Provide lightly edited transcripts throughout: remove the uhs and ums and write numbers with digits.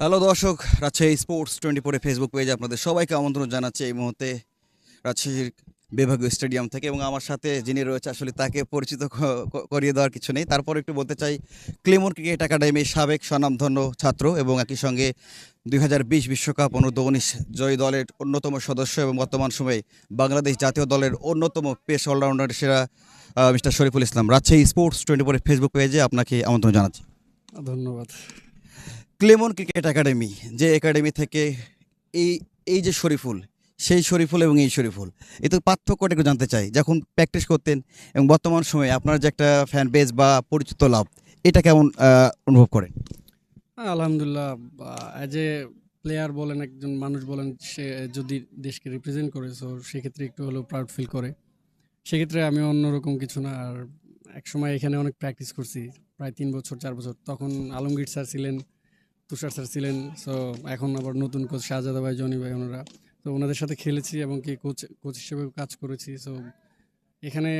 Hello দর্শক, Rajshahi sports 24 Facebook পেজে আপনাদের সবাইকে আমন্ত্রণ জানাচ্ছি এই মুহূর্তে রাজশাহীর বিভাগীয় স্টেডিয়াম থেকে। এবং আমার সাথে যিনি রয়েছে আসলে তাকে পরিচিত করিয়ে দেওয়ার কিছু নেই, তারপর একটু বলতে চাই ক্লেমন ক্রিকেট একাডেমির সাবেক স্বনামধন্য ছাত্র এবং একই সঙ্গে 2020 বিশ্বকাপ অনূর্ধ্ব-19 জয়ী দলের অন্যতম সদস্য এবং বর্তমান সময়ে বাংলাদেশ জাতীয় দলের অন্যতম পেস অলরাউন্ডার সেরা mister Shariful Islam Rajshahi sports 24 Facebook পেজে আপনাকে আমন্ত্রণ জানাচ্ছি। ধন্যবাদ। ক্লেমন ক্রিকেট একাডেমি, যে একাডেমি থেকে এই এই যে শরীফুল, সেই শরীফুল এবং এই শরীফুল, এ তো পার্থক্যটা একটু জানতে চাই। যখন প্র্যাকটিস করতেন এবং বর্তমান সময়ে আপনার যে একটা ফ্যান বেস বা পরিচিত লাভ, এটা কেমন অনুভব করেন? আলহামদুলিল্লাহ, অ্যাজ এ প্লেয়ার বলেন, একজন মানুষ বলেন, সে যদি দেশকে রিপ্রেজেন্ট করে, সো সেক্ষেত্রে একটু হলেও প্রাউড ফিল করে। সেক্ষেত্রে আমি অন্যরকম কিছু না। আর একসময় এখানে অনেক প্র্যাকটিস করছি, প্রায় 3 বছর 4 বছর। তখন আলমগীর স্যার ছিলেন, তুষার স্যার ছিলেন। সো এখন আবার নতুন কোচ শাহজাদা ভাই, জনি ভাই, ওনারা। তো ওনাদের সাথে খেলেছি এবং কি কোচ কোচ হিসেবে কাজ করেছি। সো এখানে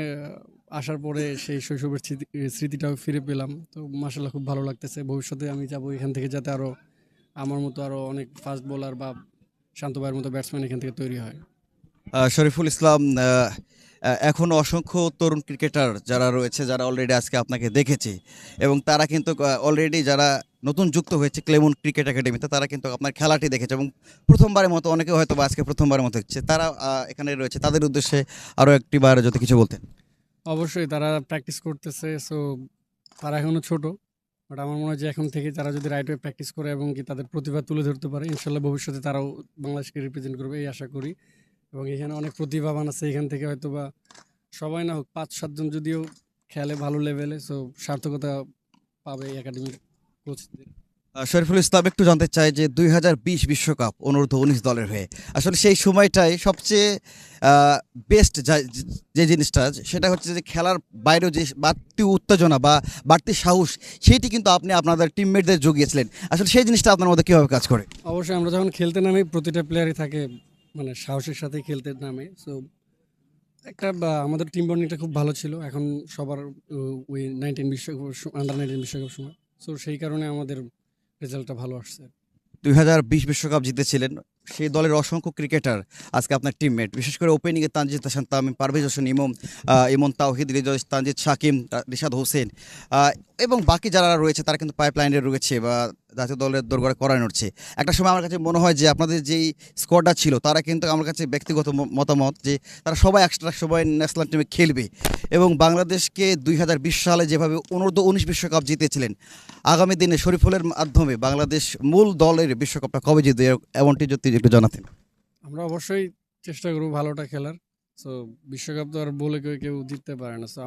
আসার পরে সেই শৈশবের স্মৃতিটাও ফিরে পেলাম। তো মাশাআল্লাহ খুব ভালো লাগতেছে। ভবিষ্যতে আমি চাবো এখান থেকে যাতে আরও আমার মতো আরও অনেক ফাস্ট বোলার বা শান্ত ভাইয়ের মতো ব্যাটসম্যান এখান থেকে তৈরি হয়। শরীফুল ইসলাম, এখন অসংখ্য তরুণ ক্রিকেটার যারা রয়েছে, যারা অলরেডি আজকে আপনাকে দেখেছে এবং তারা কিন্তু অলরেডি যারা নতুন যুক্ত হয়েছে ক্লেমন ক্রিকেট একাডেমিতে, তারা কিন্তু আপনার খেলাটি দেখেছে এবং প্রথমবারের মতো, অনেকে হয়তো বা আজকে প্রথমবারের মতো হচ্ছে, তারা এখানে রয়েছে। তাদের উদ্দেশ্যে আরও একটিবার যদি কিছু বলতেন। অবশ্যই তারা প্র্যাকটিস করতেছে। সো তারা এখনও ছোট, বাট আমার মনে হয় যে এখন থেকে তারা যদি রাইট ওয়ে প্র্যাকটিস করে এবং কি তাদের প্রতিভা তুলে ধরতে পারে, ইনশাল্লাহ ভবিষ্যতে তারাও বাংলাদেশকে রিপ্রেজেন্ট করবে এই আশা করি। এবং এখানে অনেক প্রতিভাবান আছে। এখান থেকে হয়তো বা সবাই না হোক 5-7 জন যদিও খেলে ভালো লেভেলে, সো সার্থকতা পাবে এই একাডেমির কোচদের। শরীফুল ইসলাম, একটু জানতে চাই যে 2020 বিশ্বকাপ অনূর্ধ্ব-19 দলের হয়ে আসলে সেই সময়টাই সবচেয়ে বেস্ট যে জিনিসটা, সেটা হচ্ছে যে খেলার বাইরেও যে বাড়তি উত্তেজনা বা বাড়তি সাহস, সেইটি কিন্তু আপনি আপনাদের টিমমেটদের জুগিয়েছিলেন। আসলে সেই জিনিসটা আপনার মধ্যে কীভাবে কাজ করে? অবশ্যই আমরা যখন খেলতে নামি প্রতিটা প্লেয়ারই থাকে মানে সাহসের সাথে খেলতে নামে। সো একটা আমাদের টিম বন্ডিংটা খুব ভালো ছিল। এখন সবার ওই 19 বিশ্বকাপ, আন্ডার 19 বিশ্বকাপ সময়। সো সেই কারণে আমাদের রেজাল্টটা ভালো আসছে। 2020 বিশ্বকাপ জিতেছিলেন, সেই দলের অসংখ্য ক্রিকেটার আজকে আপনার টিমমেট, বিশেষ করে ওপেনিংয়ে তানজিদ হাসান, তামিম, পারভেজ হোসেন, ইমন, তাওহিদ, রিজয়, তানজিদ, শাকিম, রিশাদ হোসেন এবং বাকি যারা রয়েছে তারা কিন্তু পাইপলাইনে রয়েছে বা জাতীয় দলের দরবারে করায় নড়ছে। একটা সময় আমার কাছে মনে হয় যে আপনাদের যেই স্কোয়াডটা ছিল, তারা কিন্তু আমার কাছে ব্যক্তিগত মতামত যে তারা সবাই একসাথে সবাই ন্যাশনাল টিমে খেলবে এবং বাংলাদেশকে 2020 সালে যেভাবে অনূর্ধ্ব-19 বিশ্বকাপ জিতেছিলেন, আগামী দিনে শরীফুলের মাধ্যমে বাংলাদেশ মূল দলের বিশ্বকাপটা কবে জিতবে, এমনটি যদি একটু জানাতেন। আমরা অবশ্যই চেষ্টা করব ভালোটা খেলার। সো বিশ্বকাপ তো আর বলে কেউ জিততে পারে না। সো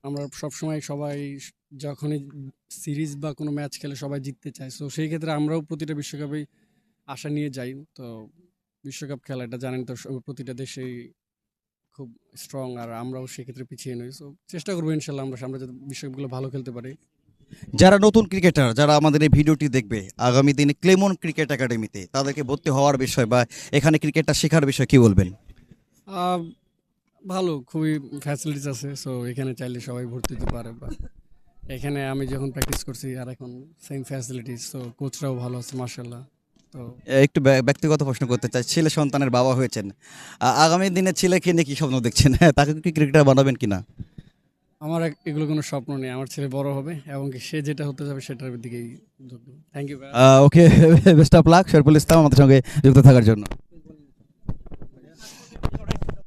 আমরা সবসময় সবাই যখনই সিরিজ বা কোনো ম্যাচ খেলে সবাই জিততে চায়। সো সেই ক্ষেত্রে আমরাও প্রতিটা বিশ্বকাপেই আশা নিয়ে যাই। তো বিশ্বকাপ খেলাটা জানেন তো প্রতিটা দেশেই খুব স্ট্রং, আর আমরাও সেক্ষেত্রে পিছিয়ে নই। সো চেষ্টা করবো ইনশাল্লাহ আমরা সামনে যাতে বিশ্বকাপগুলো ভালো খেলতে পারি। যারা নতুন ক্রিকেটার, যারা আমাদের এই ভিডিওটি দেখবে আগামী দিনে ক্লেমন ক্রিকেট একাডেমিতে, তাদেরকে ভর্তি হওয়ার বিষয় বা এখানে ক্রিকেটটা শেখার বিষয় কি বলবেন? আহ, ভালো, খুবই ফ্যাসিলিটিস আছে। সো এখানে চাইলে সবাই ভর্তি হতে পারে। বা এখানে আমি যখন প্র্যাকটিস করছি আর এখন সেম ফ্যাসিলিটিস। তো কোচরাও ভালো আছে মাশাল্লাহ। তো একটু ব্যক্তিগত প্রশ্ন করতে চাই, ছেলে সন্তানের বাবা হয়েছেন, আগামী দিনে ছেলেকে নিয়ে কি স্বপ্ন দেখছেন? তাকে কি ক্রিকেটার বানাবেন কিনা? আমার এগুলো কোনো স্বপ্ন নেই। আমার ছেলে বড় হবে এবং কি সে যেটা হতে যাবে সেটার দিকেই ঢুকবে। Thank you. Okay, best of luck Shariful Islam আমাদের সঙ্গে যুক্ত থাকার জন্য।